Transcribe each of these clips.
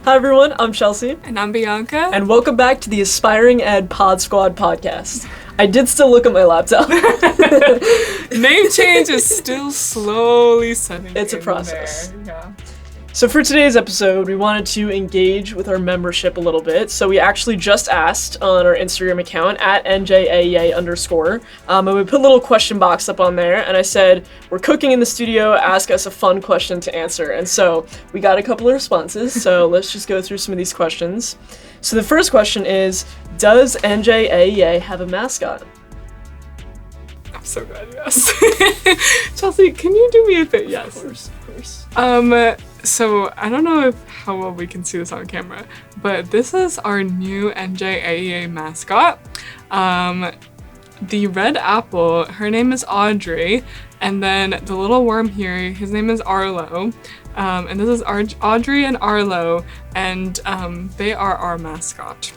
Hi everyone, I'm Chelsea. And I'm Bianca. And welcome back to the Aspiring Ed PodSquad podcast. I did still look at my laptop. Name change is still slowly setting It's a process. There. Yeah. So for today's episode, we wanted to engage with our membership a little bit. So we actually just asked on our Instagram account at NJAEA _. And we put a little question box up on there. And I said, we're cooking in the studio, ask us a fun question to answer. And so we got a couple of responses. So let's just go through some of these questions. So the first question is, does NJAEA have a mascot? I'm so glad you asked. Chelsea, can you do me a favor? Yes. Of course. So I don't know how well we can see this on camera, but this is our new NJAEA mascot. The red apple, her name is Audrey, and then the little worm here, his name is Arlo. And this is Audrey and Arlo, and they are our mascot.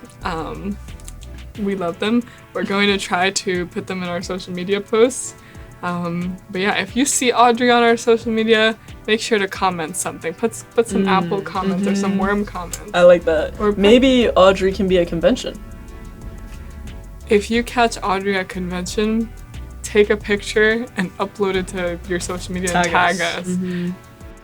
We love them. We're going to try to put them in our social media posts. But yeah, if you see Audrey on our social media, make sure to comment something. Put some apple comments or some worm comments. I like that. Or maybe Audrey can be a convention. If you catch Audrey at convention, take a picture and upload it to your social media and tag us. Mm-hmm.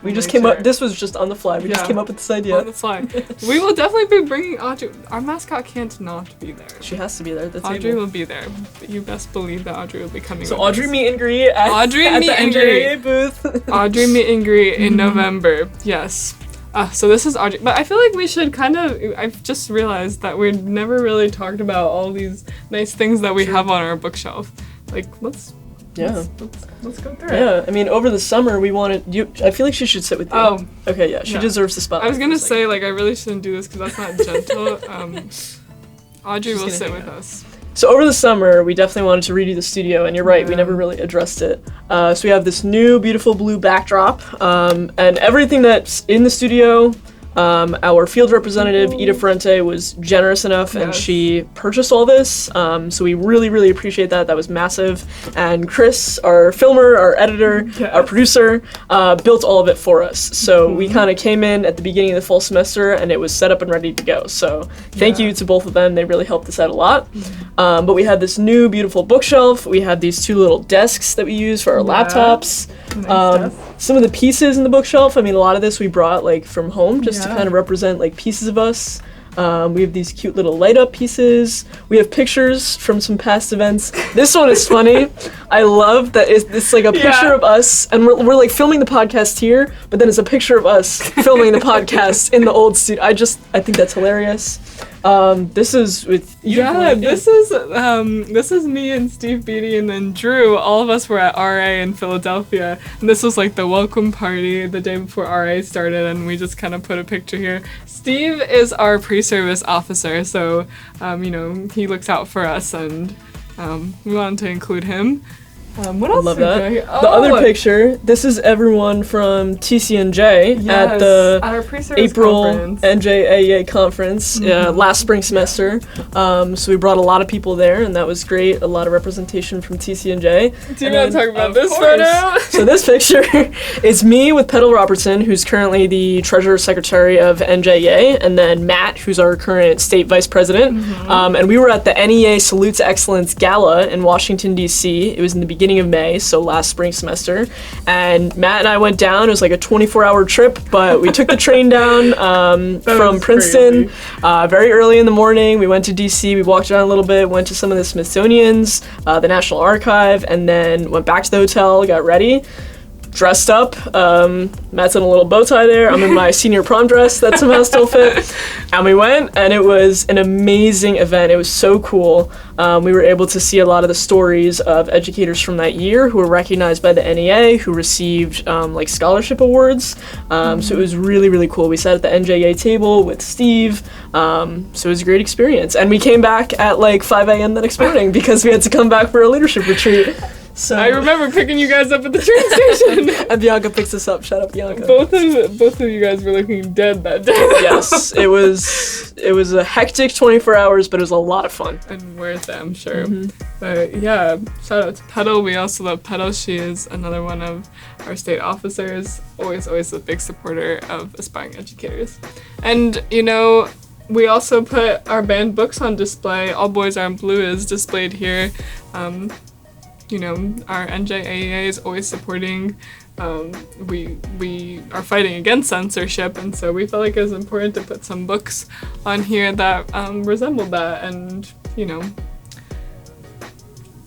We just came up, this was just on the fly. We just came up with this idea. On the fly. We will definitely be bringing Audrey. Our mascot can't not be there. She has to be there at the table. Audrey will be there. But you best believe that Audrey will be coming. So Audrey meet and greet at the NJEA booth. Audrey meet and greet in November. Yes. So this is Audrey. But I feel like we should I've just realized that we've never really talked about all these nice things that we have on our bookshelf. Like, let's go through it. Yeah, I mean, over the summer we wanted you. I feel like she should sit with you. Oh, okay, yeah, she deserves the spot. I was gonna say I really shouldn't do this because that's not gentle. Audrey will sit with us. So over the summer, we definitely wanted to redo the studio, and you're right, we never really addressed it. So we have this new beautiful blue backdrop, and everything that's in the studio. Our field representative, Ida Ferrante, was generous enough and she purchased all this. So we really, really appreciate that. That was massive. And Chris, our filmer, our editor, our producer, built all of it for us. So we kind of came in at the beginning of the fall semester and it was set up and ready to go. So thank you to both of them. They really helped us out a lot. But we had this new beautiful bookshelf. We had these two little desks that we use for our laptops. Some of the pieces in the bookshelf, I mean, a lot of this we brought from home just to kind of represent pieces of us. We have these cute little light up pieces. We have pictures from some past events. This one is funny. I love that it's a picture of us, and we're filming the podcast here, but then it's a picture of us filming the podcast in the old studio. I think that's hilarious. This is with you. Yeah, this is me and Steve Beatty and then Drew. All of us were at RA in Philadelphia, and this was the welcome party the day before RA started, and we just kind of put a picture here. Steve is our pre-service officer, so he looks out for us, and we wanted to include him. What else? I love that. The other picture, this is everyone from TCNJ at our April conference. NJAEA conference last spring semester. So we brought a lot of people there, and that was great. A lot of representation from TCNJ. Do you want to talk about this photo? So this picture is me with Petal Robertson, who's currently the Treasurer Secretary of NJEA, and then Matt, who's our current State Vice President. And we were at the NEA Salute to Excellence Gala in Washington, D.C. It was in the beginning of May, so last spring semester, and Matt and I went down. It was a 24-hour trip, but we took the train down from Princeton very early in the morning. We went to DC, we walked around a little bit, went to some of the Smithsonian's, the National Archive, and then went back to the hotel, got ready, dressed up. Matt's in a little bow tie there. I'm in my senior prom dress that somehow still fit. And we went, and it was an amazing event. It was so cool. We were able to see a lot of the stories of educators from that year who were recognized by the NEA, who received scholarship awards. So it was really, really cool. We sat at the NJEA table with Steve. So it was a great experience. And we came back at 5 a.m. the next morning because we had to come back for a leadership retreat. So I remember picking you guys up at the train station. and Bianca picks us up. Shout out Bianca. Both of you guys were looking dead that day. Yes, it was a hectic 24 hours, but it was a lot of fun. And worth it, I'm sure. But yeah, shout out to Petal. We also love Petal. She is another one of our state officers. Always a big supporter of aspiring educators. And we also put our banned books on display. All Boys Are in Blue is displayed here. Our NJAEA is always supporting. We are fighting against censorship, and so we felt like it was important to put some books on here that resemble that, and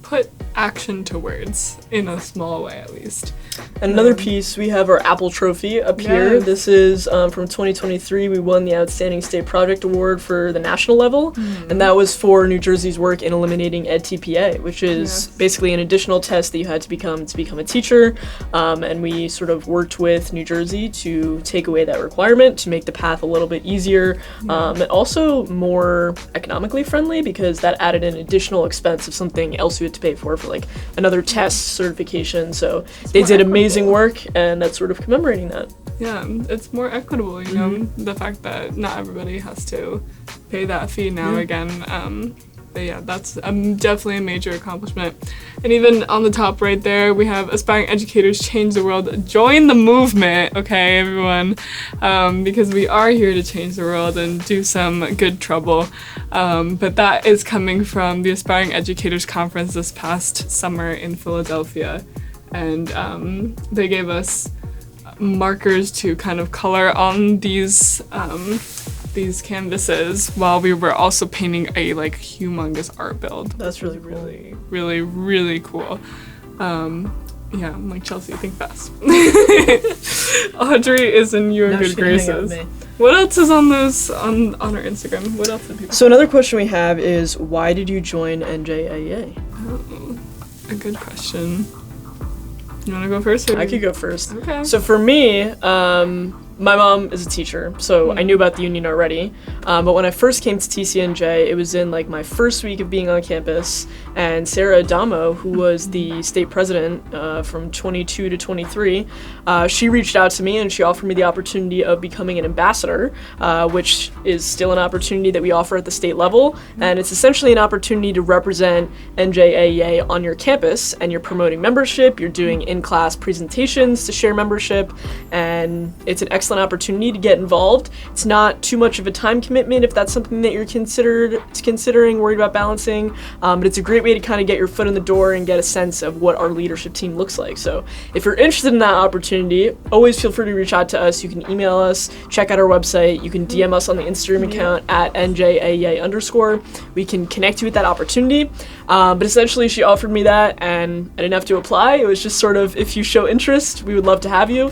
put action to words in a small way at least. And another piece, we have our Apple Trophy up here. Yes. This is from 2023. We won the Outstanding State Project Award for the national level, and that was for New Jersey's work in eliminating EdTPA, which is basically an additional test that you had to become a teacher. And we sort of worked with New Jersey to take away that requirement to make the path a little bit easier, and also more economically friendly, because that added an additional expense of something else you had to pay for like another test certification. So they did amazing work, and that's sort of commemorating that. Yeah, it's more equitable, the fact that not everybody has to pay that fee now again. But yeah, that's definitely a major accomplishment. And even on the top right there, we have Aspiring Educators Change the World. Join the movement, okay, everyone, because we are here to change the world and do some good trouble. But that is coming from the Aspiring Educators Conference this past summer in Philadelphia. And they gave us markers to kind of color on these canvases while we were also painting a humongous art build. That's really cool. Really, really cool. Yeah, I'm like, Chelsea, think fast. Audrey is in your good graces. What else is on our Instagram? What else did people? So another question we have is, why did you join NJAEA? Oh, a good question. You want to go first? I could go first. Okay. So for me, my mom is a teacher, so I knew about the union already. But when I first came to TCNJ, it was in my first week of being on campus, and Sarah Adamo, who was the state president from 22 to 23, she reached out to me and she offered me the opportunity of becoming an ambassador, which is still an opportunity that we offer at the state level, and it's essentially an opportunity to represent NJAEA on your campus, and you're promoting membership, you're doing in-class presentations to share membership, and it's an excellent opportunity to get involved. It's not too much of a time commitment if that's something that you're considering, worried about balancing, but it's a great way to kind of get your foot in the door and get a sense of what our leadership team looks like. So if you're interested in that opportunity, always feel free to reach out to us. You can email us, check out our website, you can DM us on the Instagram account at NJAEA_. We can connect you with that opportunity. But essentially she offered me that, and I didn't have to apply. It was just sort of, if you show interest, we would love to have you.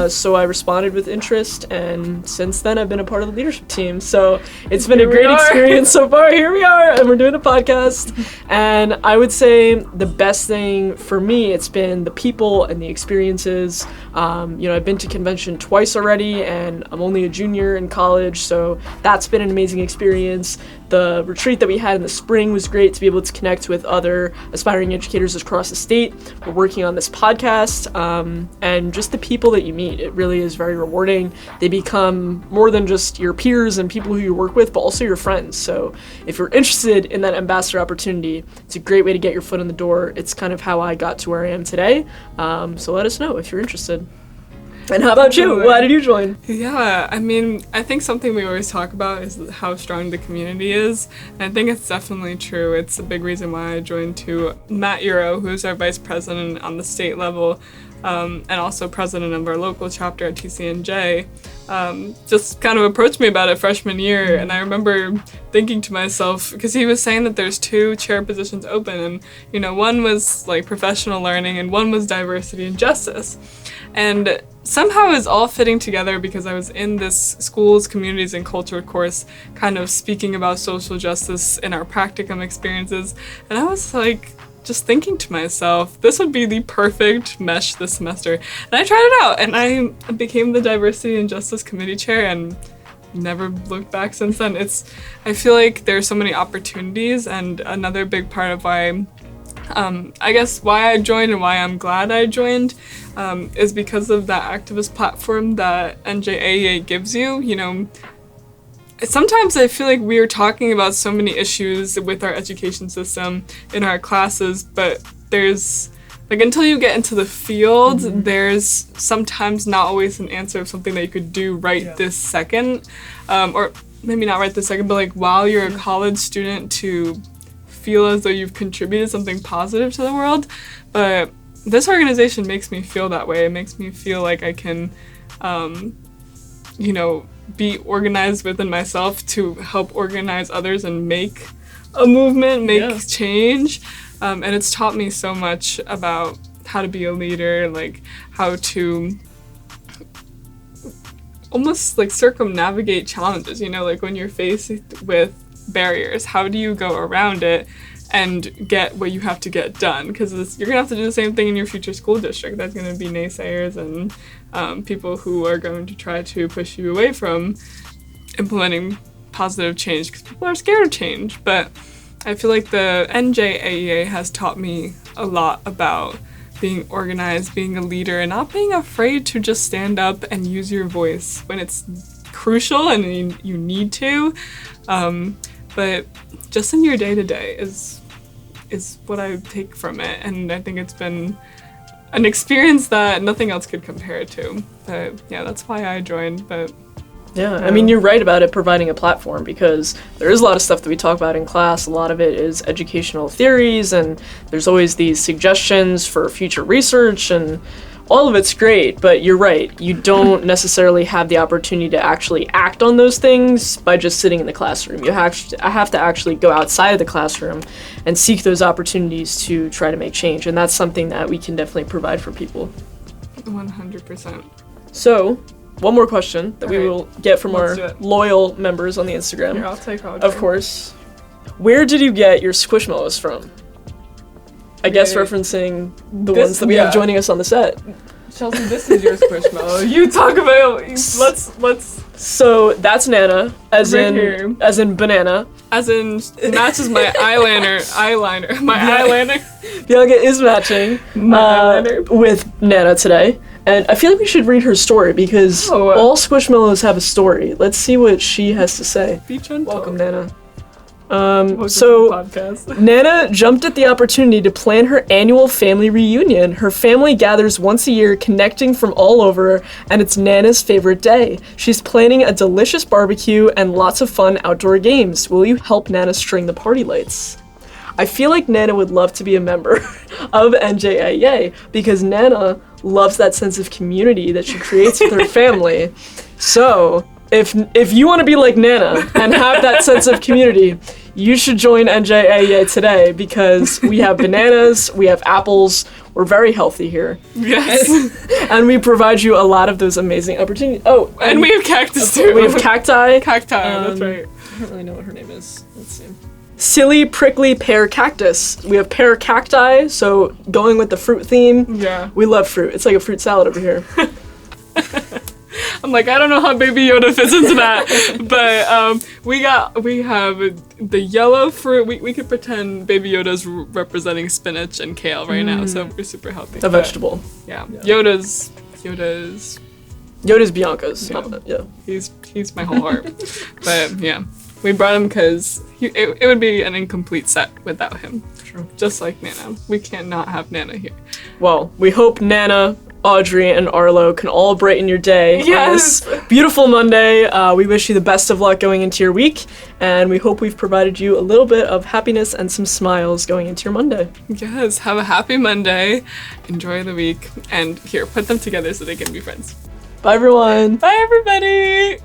So I responded with interest, and since then I've been a part of the leadership team. So it's been a great experience so far. Here we are, and we're doing a podcast. And I would say the best thing for me, it's been the people and the experiences. I've been to convention twice already, and I'm only a junior in college, so that's been an amazing experience. The retreat that we had in the spring was great to be able to connect with other aspiring educators across the state. We're working on this podcast, and just the people that you meet, it really is very rewarding. They become more than just your peers and people who you work with, but also your friends. So if you're interested in that ambassador opportunity, it's a great way to get your foot in the door. It's kind of how I got to where I am today. So let us know if you're interested. And how about you? Why did you join? Yeah, I think something we always talk about is how strong the community is. And I think it's definitely true. It's a big reason why I joined too. Matt Euro, who's our vice president on the state level, and also president of our local chapter at TCNJ, just kind of approached me about it freshman year. And I remember thinking to myself, because he was saying that there's 2 chair positions open, and one was professional learning and one was diversity and justice. And somehow it's all fitting together because I was in this schools, communities, and culture course kind of speaking about social justice in our practicum experiences, and I was just thinking to myself, this would be the perfect mesh this semester. And I tried it out, and I became the Diversity and Justice Committee Chair, and never looked back since then. I feel like there are so many opportunities, and another big part of why I guess why I joined and why I'm glad I joined is because of that activist platform that NJAEA gives you. You know, sometimes I feel like we are talking about so many issues with our education system in our classes, but there's, like, until you get into the field, there's sometimes not always an answer of something that you could do this second, or maybe not right this second, but like while you're a college student, to feel as though you've contributed something positive to the world. But this organization makes me feel that way. It makes me feel like I can, you know, be organized within myself to help organize others and make a movement, make change. And it's taught me so much about how to be a leader, like how to almost like circumnavigate challenges, you know, like when you're faced with barriers, how do you go around it and get what you have to get done? Because you're gonna have to do the same thing in your future school district. There's gonna be naysayers and people who are going to try to push you away from implementing positive change because people are scared of change. But I feel like the NJAEA has taught me a lot about being organized, being a leader, and not being afraid to just stand up and use your voice when it's crucial and you need to. But just in your day-to-day is what I take from it, and I think it's been an experience that nothing else could compare it to. But yeah, that's why I joined. But yeah, I mean, you're right about it providing a platform, because there is a lot of stuff that we talk about in class. A lot of it is educational theories, and there's always these suggestions for future research, and all of it's great, but you're right. You don't necessarily have the opportunity to actually act on those things by just sitting in the classroom. I have to actually go outside of the classroom and seek those opportunities to try to make change, and that's something that we can definitely provide for people. 100%. So, one more question that we Alright, will get from our let's do it. loyal members on the Instagram. Here, I'll take Audrey. Of course. Where did you get your Squishmallows from? I guess Really? referencing the This- ones that we have joining us on the set. Chelsea, this is your Squishmallow. You talk about. Let's. So that's Nana, as Right in here. as in banana. As in, matches my eyeliner. My eyeliner. Bianca is matching eyeliner. with Nana today. And I feel like we should read her story, because Oh. all Squishmallows have a story. Let's see what she has to say. Be gentle. Welcome, Nana. Welcome So to the podcast. Nana jumped at the opportunity to plan her annual family reunion. Her family gathers once a year, connecting from all over, and it's Nana's favorite day. She's planning a delicious barbecue and lots of fun outdoor games. Will you help Nana string the party lights? I feel like Nana would love to be a member of NJAEA, because Nana loves that sense of community that she creates with her family. So, if you want to be like Nana and have that sense of community, you should join NJAEA today, because we have bananas, we have apples, we're very healthy here. Yes. And we provide you a lot of those amazing opportunities. Oh, And we have cactus too. we have cacti. Cacti, that's right. I don't really know what her name is. Let's see. Silly prickly pear cactus. We have pear cacti, so going with the fruit theme. Yeah. We love fruit. It's like a fruit salad over here. I'm like, I don't know how Baby Yoda fits into that, but we have the yellow fruit. We could pretend Baby Yoda's representing spinach and kale right now, so we're super healthy. A vegetable. Yeah. Yoda's Yoda's Bianca's. Yeah. He's my whole heart. But yeah, we brought him because it would be an incomplete set without him. True. Just like Nana, we can't not have Nana here. Well, we hope Nana, Audrey, and Arlo can all brighten your day Yes! on this beautiful Monday. We wish you the best of luck going into your week, and we hope we've provided you a little bit of happiness and some smiles going into your Monday. Yes, have a happy Monday. Enjoy the week, and here, put them together so they can be friends. Bye, everyone. Bye, everybody.